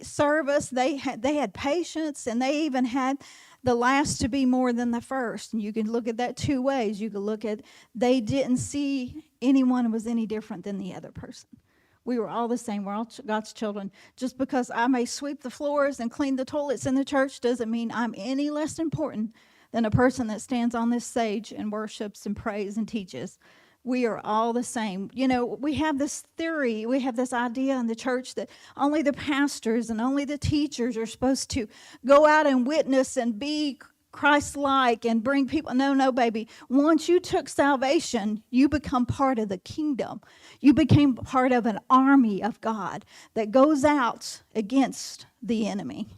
service, they had patience, and they even had the last to be more than the first. And you can look at that two ways. You can look at they didn't see anyone was any different than the other person. We were all the same. We're all God's children. Just because I may sweep the floors and clean the toilets in the church doesn't mean I'm any less important than a person that stands on this stage and worships and prays and teaches. We are all the same. You know, we have this theory, we have this idea in the church that only the pastors and only the teachers are supposed to go out and witness and be Christ-like and bring people. No, baby. Once you took salvation, you become part of the kingdom. You became part of an army of God that goes out against the enemy,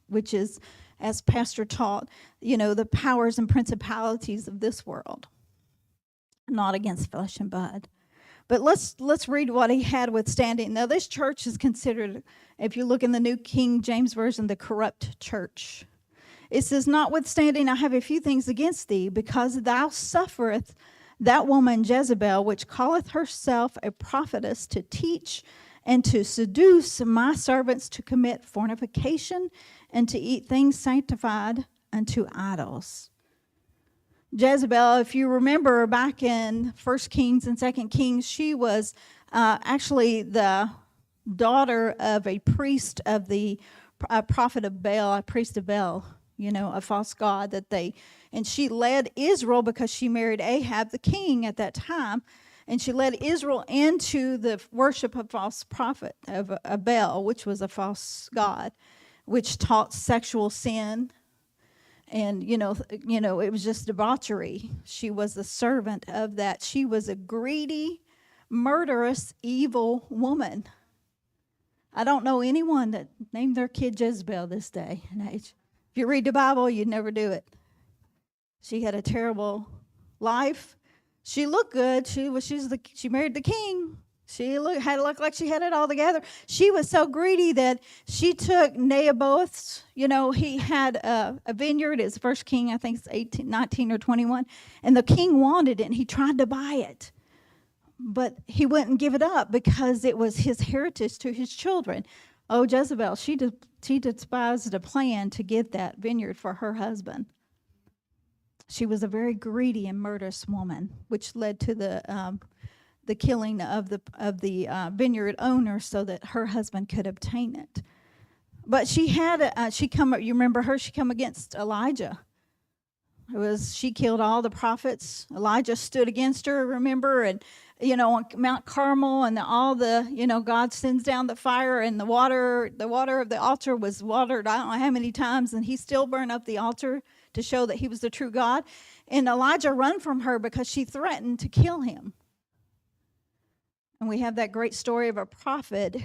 which is, as Pastor taught, you know, the powers and principalities of this world, not against flesh and blood. But let's read what he had withstanding. Now, this church is considered, if you look in the New King James Version, the corrupt church. It says, notwithstanding, I have a few things against thee, because thou sufferest that woman Jezebel, which calleth herself a prophetess, to teach and to seduce my servants to commit fornication and to eat things sanctified unto idols. Jezebel, if you remember back in 1 Kings and 2 Kings, she was actually the daughter of a priest of the prophet of Baal, a priest of Baal. You know, a false god and she led Israel because she married Ahab, the king at that time, and she led Israel into the worship of false prophet of Baal, which was a false god, which taught sexual sin, and you know, it was just debauchery. She was a servant of that. She was a greedy, murderous, evil woman. I don't know anyone that named their kid Jezebel this day and age. If you read the Bible, you'd never do it. She had a terrible life. She looked good. She married the king. She looked like she had it all together. She was so greedy that she took Naboth. You know, he had a vineyard. It's 1 King, I think it's 19 or 21. And the king wanted it, and he tried to buy it. But he wouldn't give it up because it was his heritage to his children. Oh, Jezebel, she despised a plan to get that vineyard for her husband. She was a very greedy and murderous woman, which led to the killing of the vineyard owner so that her husband could obtain it. But you remember her? She come against Elijah. She killed all the prophets. Elijah stood against her, remember, and you know, on Mount Carmel, and God sends down the fire, and the water of the altar was watered I don't know how many times, and he still burned up the altar to show that he was the true God. And Elijah ran from her because she threatened to kill him. And we have that great story of a prophet who